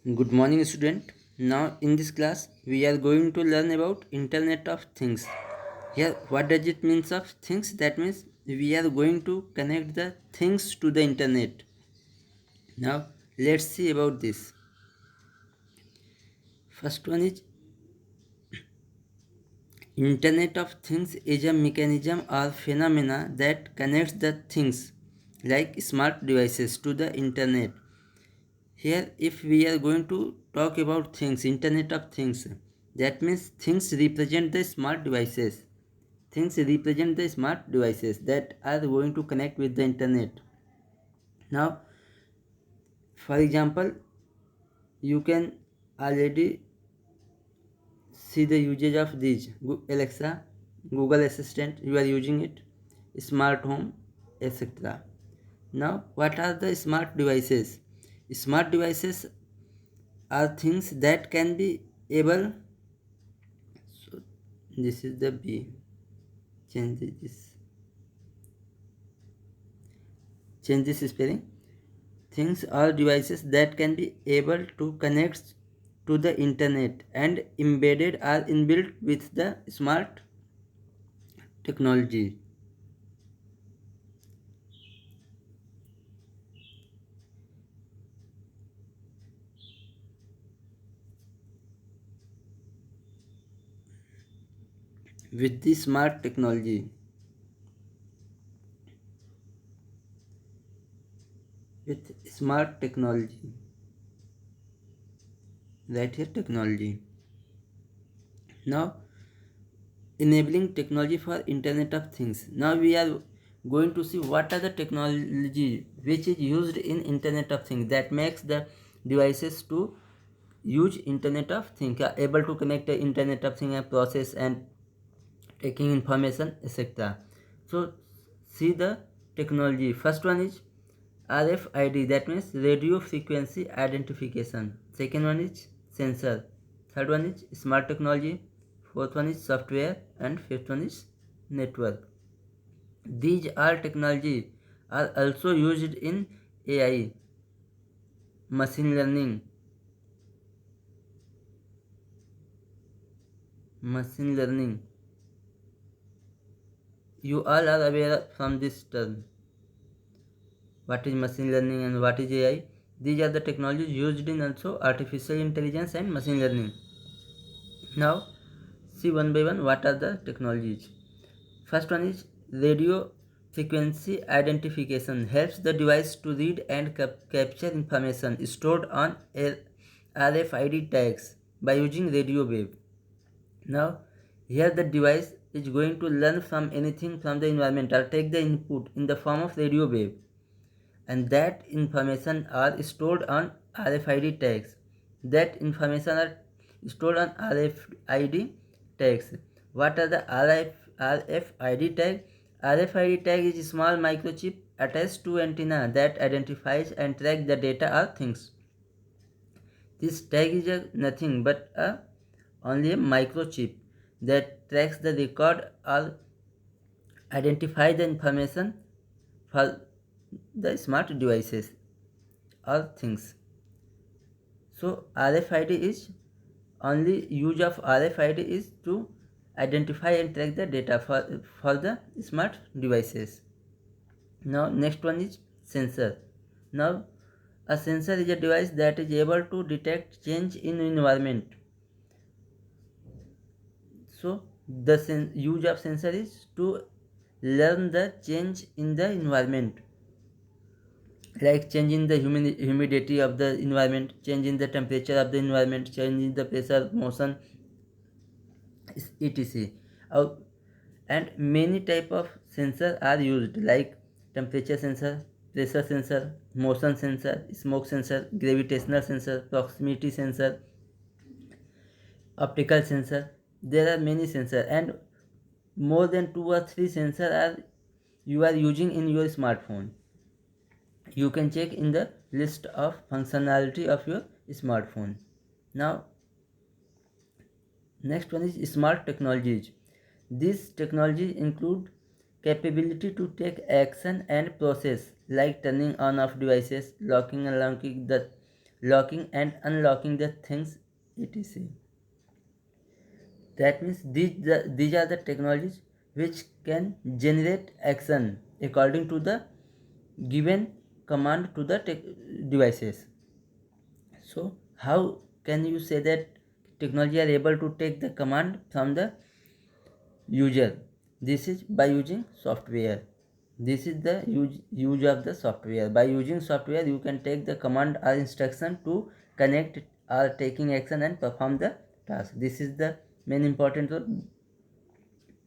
Good morning, student. Now, in this class, we are going to learn about Internet of Things. Here, what does it means of things? That means we are going to connect the things to the internet. Now, let's see about this. First one is Internet of Things is a mechanism or phenomena that connects the things like smart devices to the internet. Here, if we are going to talk about things, Internet of Things, that means things represent the smart devices. Things represent the smart devices that are going to connect with the internet. Now, for example, you can already see the usage of these Alexa, Google Assistant, you are using it, smart home, etc. Now, what are the smart devices? Smart devices are things that can be able. So this is the B. Change this. Change this spelling. Things are devices that can be able to connect to the internet and embedded or inbuilt with the smart technology. With the smart technology. With smart technology. Right here, technology. Now, enabling technology for internet of things. Now we are going to see what are the technology which is used in internet of things that makes the devices to use internet of things, are able to connect the internet of things and process and taking information, etc. So see the technology. First one is RFID, that means radio frequency identification. Second one is sensor. Third one is smart technology. Fourth one is software, and fifth one is network. These all technology are also used in AI, machine learning, machine learning. You all are aware from this term. What is machine learning and what is AI? These are the technologies used in also artificial intelligence and machine learning. Now, see one by one what are the technologies. First one is radio frequency identification, helps the device to read and capture information stored on RFID tags by using radio wave. Now, here the device is going to learn from anything from the environment or take the input in the form of radio wave, and that information are stored on RFID tags. That information are stored on RFID tags. What are the RFID tag? RFID tag is a small microchip attached to antenna that identifies and tracks the data or things. This tag is nothing but only a microchip that tracks the record or identify the information for the smart devices or things. So RFID is only use of RFID is to identify and track the data for the smart devices. Now next one is sensor. Now a sensor is a device that is able to detect change in environment. So the use of sensor is to learn the change in the environment, like changing the humidity of the environment, changing the temperature of the environment, changing the pressure, motion, etc. Uh, and many type of sensor are used like temperature sensor, pressure sensor, motion sensor, smoke sensor, gravitational sensor, proximity sensor, optical sensor. There are many sensor, and more than 2 or 3 sensor are you are using in your smartphone. You can check in the list of functionality of your smartphone. Now next one is smart technologies. These technologies include capability to take action and process like turning on off devices, locking and unlocking the locking and unlocking the things, etc. That means these are the technologies which can generate action according to the given command to the devices. So how can you say that technology are able to take the command from the user? This is by using software. This is the use of the software. By using software, you can take the command or instruction to connect or taking action and perform the task. This is the main important role.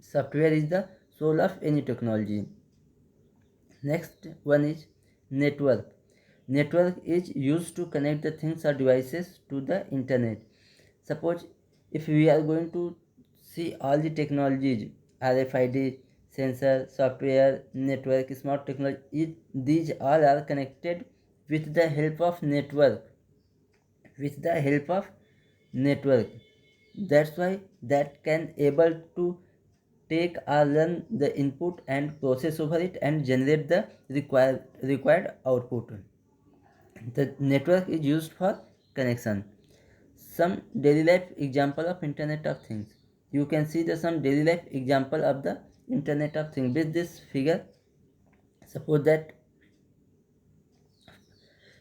Software is the soul of any technology. Next one is network. Network is used to connect the things or devices to the internet. Suppose if we are going to see all the technologies, RFID, sensor, software, network, smart technology, these all are connected with the help of network. With the help of network. That's why that can able to take or learn the input and process over it and generate the required output. The network is used for connection. Some daily life example of internet of things. You can see the some daily life example of the internet of things with this figure. Suppose that,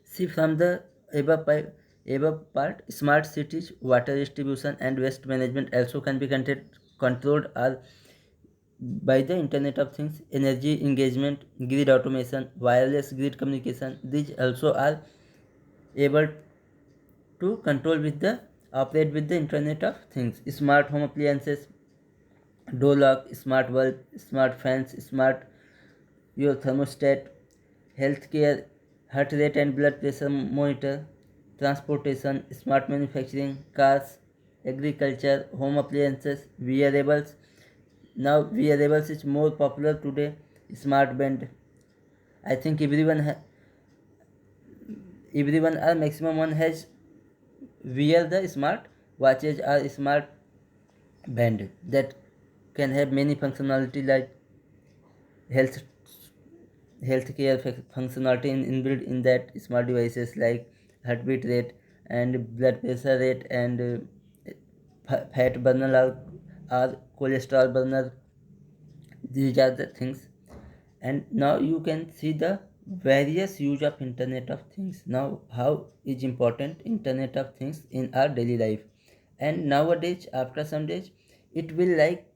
see from the above part, smart cities, water distribution and waste management also can be controlled or by the internet of things. Energy engagement, grid automation, wireless grid communication, these also are able to control with the operate with the internet of things. Smart home appliances, door lock, smart bulb, smart fans, smart your thermostat, healthcare, heart rate and blood pressure monitor, transportation, smart manufacturing, cars, agriculture, home appliances, wearables. Now wearables is more popular today. Smart band, I think everyone or maximum one has wear the smart watches or smart band that can have many functionality like health healthcare functionality inbuilt in that smart devices like heartbeat rate and blood pressure rate and fat burner or cholesterol burner. These are the things. And now you can see the various use of internet of things. Now how is important internet of things in our daily life. And nowadays after some days it will like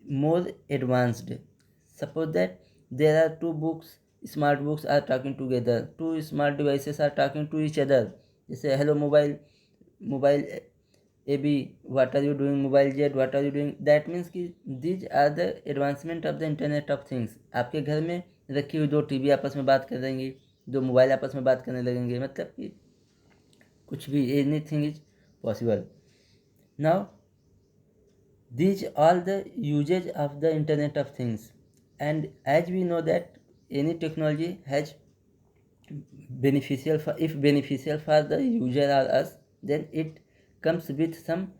more advanced. Suppose that there are two books, smart books are talking together, two smart devices are talking to each other. They say hello mobile AB, what are you doing? Mobile Z, what are you doing? That means कि these are the advancement of the internet of things. आपके घर में रखी हुई दो TV आपस में बात कर देंगी, दो मोबाइल आपस में बात करने लगेंगे, मतलब कि कुछ भी anything is possible. Now these all the usage of the internet of things. And as we know that any technology has beneficial for, if beneficial for the user or us, then it comes with some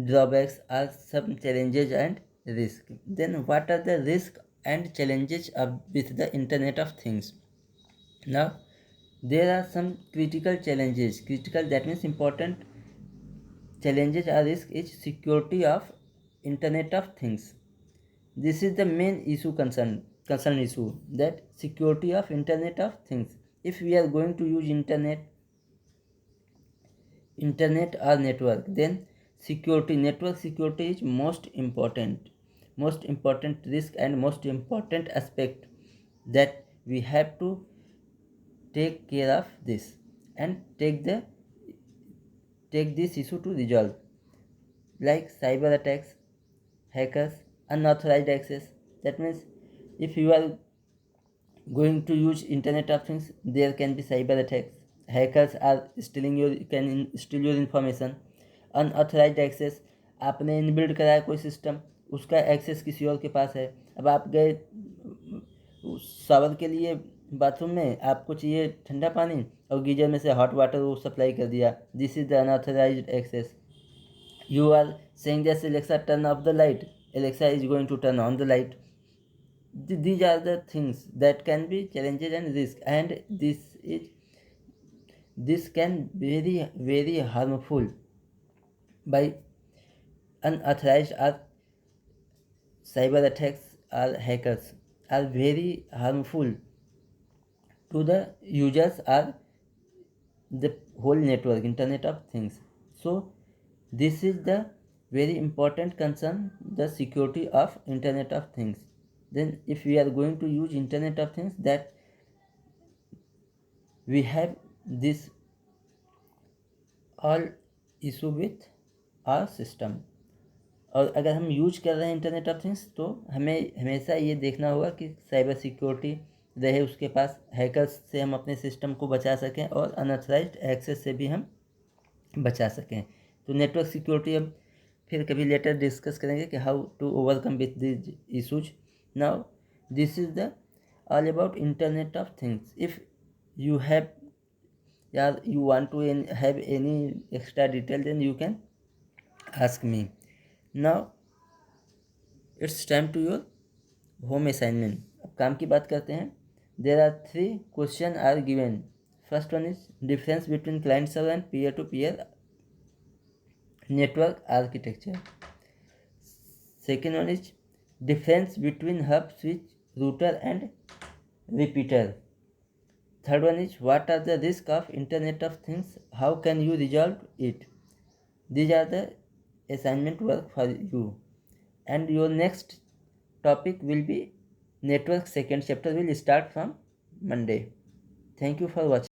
drawbacks or some challenges and risk. Then what are the risk and challenges of with the internet of things? Now there are some critical challenges. Critical, that means important challenges or risk is security of internet of things. This is the main issue concern issue, that security of internet of things. If we are going to use internet or network, then network security is most important risk and most important aspect that we have to take care of this and take this issue to resolve, like cyber attacks, hackers, unauthorized access. That means if you are going to use internet of things, there can be cyber attacks. Hackers are steal your information. Unauthorized access, आपने inbuilt कराया कोई system, उसका access किसी और के पास है. अब आप गए शावर के लिए बाथरूम में, आपको चाहिए ठंडा पानी और गीजर में से हॉट वाटर वो सप्लाई कर दिया. This is the unauthorised access. You are saying that Alexa turn off the light, Alexa is going to turn on the light. These are the things that can be challenges and risk, and this can be very harmful by unauthorized or cyber attacks or hackers are very harmful to the users or the whole network, internet of things. So this is the very important concern, the security of internet of things. Then if we are going to use internet of things, that we have this all issue with our system. और अगर हम use कर रहे हैं internet of things तो हमें हमेशा ये देखना होगा कि साइबर सिक्योरिटी रहे उसके पास, हैकर्स से हम अपने सिस्टम को बचा सकें और अनऑथराइज्ड एक्सेस से भी हम बचा सकें। तो नेटवर्क सिक्योरिटी अब फिर कभी लेटर डिस्कस करेंगे कि how to overcome with this issues. Now this is the all about internet of things. If you have या you want to have any extra detail then you can ask me. Now it's time to your home assignment. अब काम की बात करते हैं। There are 3 question are given. First one is difference between client server and peer to peer network architecture. Second one is difference between hub, switch, router and repeater. Third one is what are the risks of internet of things, how can you resolve it. These are the assignment work for you, and your next topic will be network. Second chapter will start from Monday. Thank you for watching.